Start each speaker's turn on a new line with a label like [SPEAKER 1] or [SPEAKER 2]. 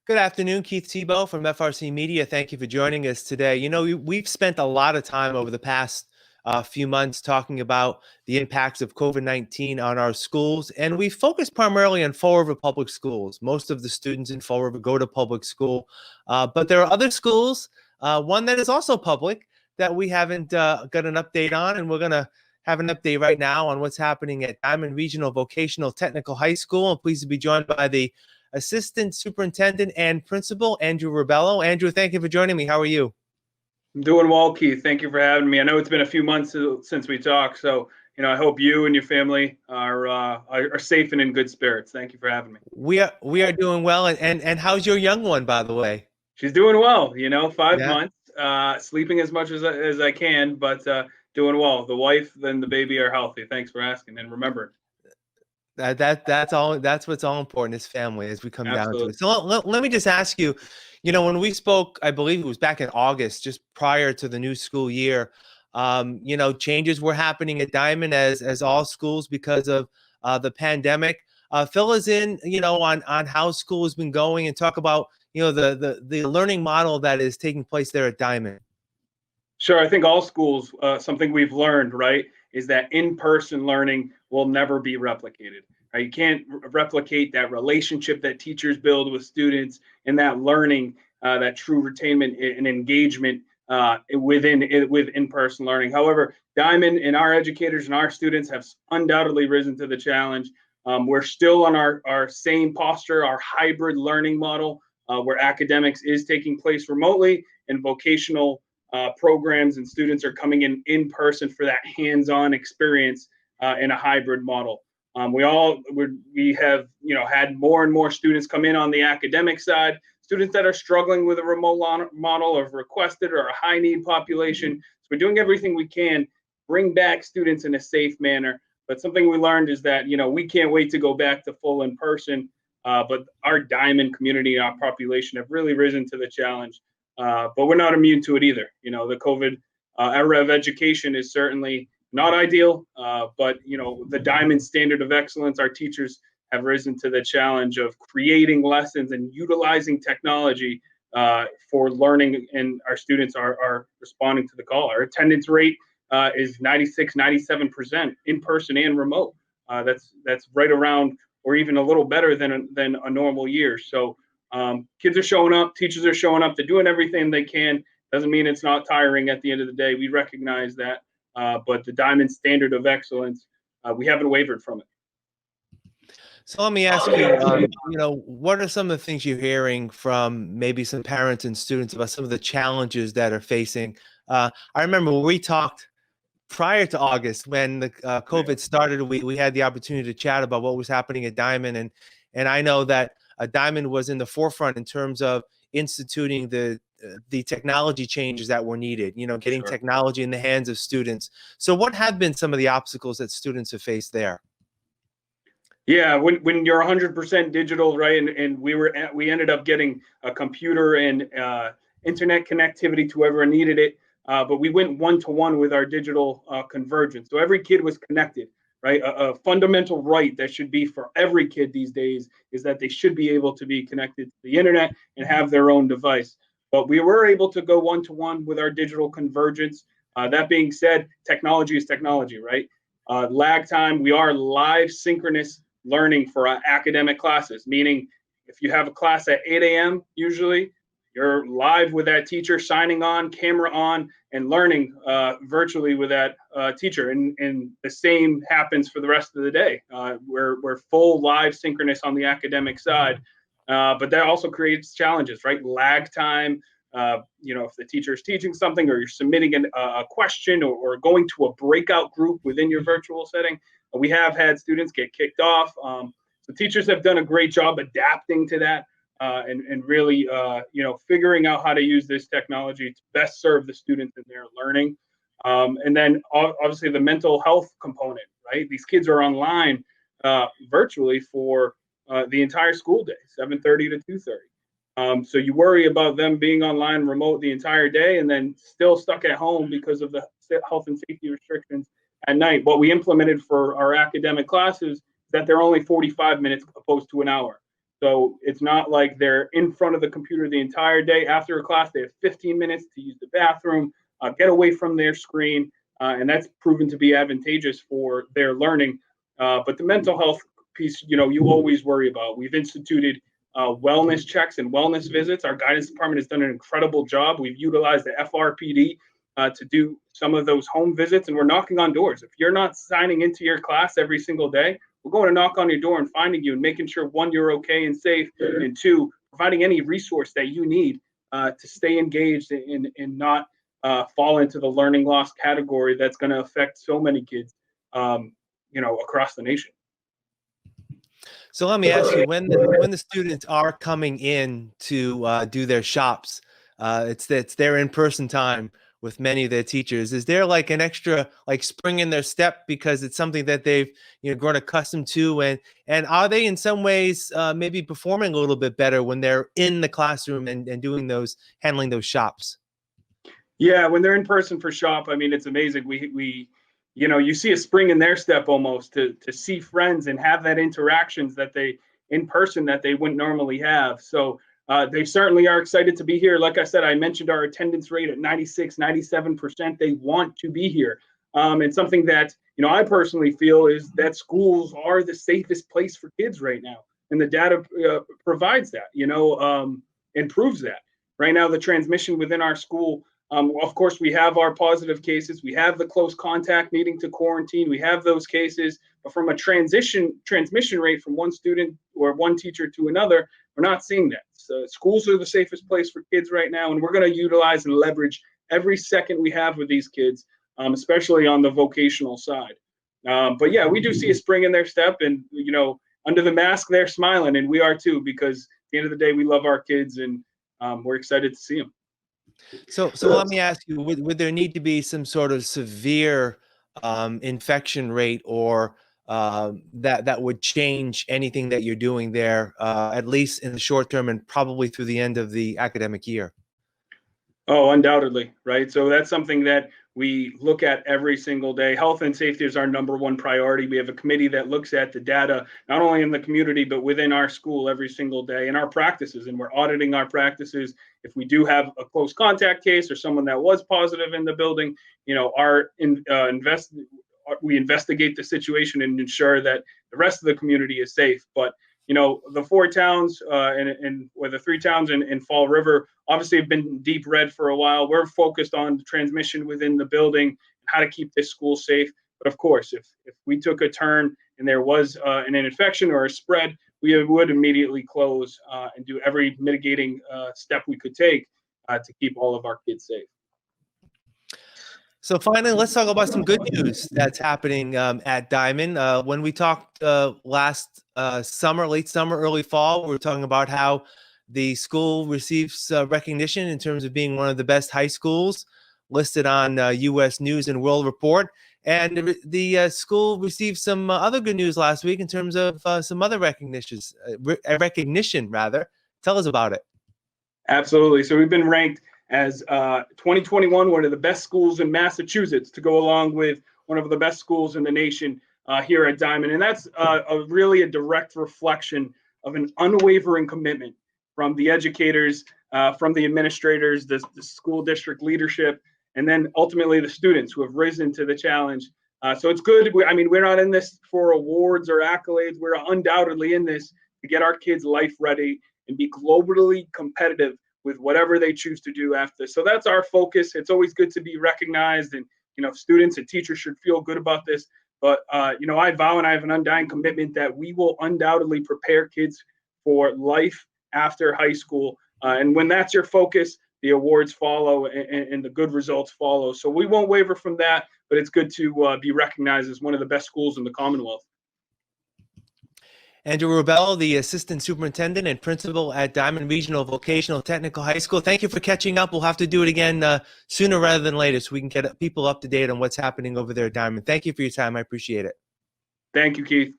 [SPEAKER 1] Good afternoon, Keith Tebow from FRCMedia. Thank you for joining us today. We've spent a lot of time over the past few months talking about the impacts of COVID-19 on our schools, and we focus primarily on Fall River Public Schools. Most of the students in Fall River go to public school, but there are other schools, one that is also public, that we haven't got an update on, and we're going to have an update right now on what's happening at Diman Regional Vocational Technical High School. I'm pleased to be joined by the Assistant Superintendent and Principal, Andrew Rebello. Andrew, thank you for joining me. How are you?
[SPEAKER 2] I'm doing well, Keith. Thank you for having me. I know it's been a few months since we talked, so I hope you and your family are safe and in good spirits. Thank you for having me.
[SPEAKER 1] We are doing well, and how's your young one, by the way?
[SPEAKER 2] She's doing well. 5 months, sleeping as much as I can, but doing well. The wife and the baby are healthy. Thanks for asking and remembering.
[SPEAKER 1] That's what's all important is family as we come down to
[SPEAKER 2] Absolutely.
[SPEAKER 1] it. So let me just ask you, when we spoke, I believe it was back in August, just prior to the new school year, changes were happening at Diman as all schools because of the pandemic. Fill us in, on how school has been going and talk about, the learning model that is taking place there at Diman.
[SPEAKER 2] Sure. I think all schools, something we've learned, right, is that in-person learning will never be replicated. Right? You can't replicate that relationship that teachers build with students and that learning, that true retainment and engagement with in-person learning. However, Diman and our educators and our students have undoubtedly risen to the challenge. We're still on our same posture, our hybrid learning model, where academics is taking place remotely and vocational programs and students are coming in person for that hands-on experience in a hybrid model. We have had more and more students come in on the academic side. Students that are struggling with a remote model have requested or a high need population. So we're doing everything we can, bring back students in a safe manner. But something we learned is that we can't wait to go back to full in person. But our Diman community and our population have really risen to the challenge. But we're not immune to it either. The COVID era of education is certainly not ideal, but the Diman standard of excellence, our teachers have risen to the challenge of creating lessons and utilizing technology for learning, and our students are responding to the call. Our attendance rate is 96, 97% in person and remote. That's right around or even a little better than a normal year. So kids are showing up, teachers are showing up, they're doing everything they can. Doesn't mean it's not tiring at the end of the day. We recognize that, but the Diman standard of excellence, we haven't wavered from it.
[SPEAKER 1] So let me ask you, what are some of the things you're hearing from maybe some parents and students about some of the challenges that are facing? I remember when we talked prior to August when the COVID started, we had the opportunity to chat about what was happening at Diman, and I know that Diman was in the forefront in terms of instituting the technology changes that were needed, getting
[SPEAKER 2] Sure.
[SPEAKER 1] technology in the hands of students. So what have been some of the obstacles that students have faced there?
[SPEAKER 2] Yeah, when you're 100% digital, right? And we ended up getting a computer and internet connectivity to whoever needed it. But we went one-to-one with our digital convergence. So every kid was connected, right? A fundamental right that should be for every kid these days is that they should be able to be connected to the internet and have their own device. But we were able to go one-to-one with our digital convergence. That being said, technology is technology, right? Lag time, we are live synchronous learning for academic classes, meaning if you have a class at 8 a.m., usually you're live with that teacher, signing on, camera on, and learning virtually with that teacher. And the same happens for the rest of the day. We're full live synchronous on the academic side, but that also creates challenges, right? Lag time. If the teacher is teaching something or you're submitting a question or going to a breakout group within your virtual setting, we have had students get kicked off. So teachers have done a great job adapting to that and really, figuring out how to use this technology to best serve the students in their learning. And then obviously the mental health component, right? These kids are online virtually for the entire school day, 7:30 to 2:30. So you worry about them being online remote the entire day and then still stuck at home because of the health and safety restrictions at night. What we implemented for our academic classes is that they're only 45 minutes opposed to an hour. So it's not like they're in front of the computer the entire day. After a class, they have 15 minutes to use the bathroom, get away from their screen, and that's proven to be advantageous for their learning. But the mental health piece, you always worry about. We've instituted wellness checks and wellness visits. Our guidance department has done an incredible job. We've utilized the FRPD to do some of those home visits, and we're knocking on doors. If you're not signing into your class every single day, we're going to knock on your door and finding you and making sure, one, you're okay and safe, and two, providing any resource that you need to stay engaged and not fall into the learning loss category that's going to affect so many kids, across the nation.
[SPEAKER 1] So let me ask you, when the students are coming in to do their shops, it's their in-person time with many of their teachers. Is there like an extra like spring in their step because it's something that they've grown accustomed to, and are they in some ways maybe performing a little bit better when they're in the classroom and handling those shops?
[SPEAKER 2] Yeah, when they're in person for shop, I mean, it's amazing. You see a spring in their step almost to see friends and have that interactions that they in person that they wouldn't normally have. So they certainly are excited to be here. Like I said, I mentioned our attendance rate at 96, 97%. They want to be here. And something that, I personally feel is that schools are the safest place for kids right now. And the data provides that, and proves that. Right now, the transmission within our school, of course, we have our positive cases. We have the close contact needing to quarantine. We have those cases. But from a transmission rate from one student or one teacher to another, we're not seeing that. So schools are the safest place for kids right now, and we're going to utilize and leverage every second we have with these kids, especially on the vocational side. But yeah, we do see a spring in their step, and under the mask, they're smiling, and we are too, because at the end of the day, we love our kids, and we're excited to see them.
[SPEAKER 1] So let me ask you: would there need to be some sort of severe infection rate, or that would change anything that you're doing there, at least in the short term, and probably through the end of the academic year?
[SPEAKER 2] Oh, undoubtedly, right? So that's something that we look at every single day. Health and safety is our number one priority. We have a committee that looks at the data, not only in the community, but within our school every single day, and our practices, and we're auditing our practices. If we do have a close contact case or someone that was positive in the building, we investigate the situation and ensure that the rest of the community is safe. But the four towns or the three towns in Fall River obviously have been deep red for a while. We're focused on the transmission within the building and how to keep this school safe. But of course, if we took a turn and there was an infection or a spread, we would immediately close and do every mitigating step we could take to keep all of our kids safe.
[SPEAKER 1] So finally, let's talk about some good news that's happening at Diman. When we talked last summer, late summer, early fall, we were talking about how the school receives recognition in terms of being one of the best high schools listed on U.S. News and World Report. And the school received some other good news last week in terms of some other recognition, rather. Tell us about it.
[SPEAKER 2] Absolutely. So we've been ranked as 2021 one of the best schools in Massachusetts, to go along with one of the best schools in the nation here at Diman. And that's really a direct reflection of an unwavering commitment from the educators, from the administrators, the school district leadership, and then ultimately the students who have risen to the challenge. So it's good. We're not in this for awards or accolades. We're undoubtedly in this to get our kids life ready and be globally competitive with whatever they choose to do after. So that's our focus. It's always good to be recognized, and students and teachers should feel good about this. But I vow and I have an undying commitment that we will undoubtedly prepare kids for life after high school. And when that's your focus, the awards follow and the good results follow. So we won't waver from that, but it's good to be recognized as one of the best schools in the Commonwealth.
[SPEAKER 1] Andrew Rebello, the Assistant Superintendent and Principal at Diman Regional Vocational Technical High School. Thank you for catching up. We'll have to do it again sooner rather than later so we can get people up to date on what's happening over there at Diman. Thank you for your time. I appreciate it.
[SPEAKER 2] Thank you, Keith.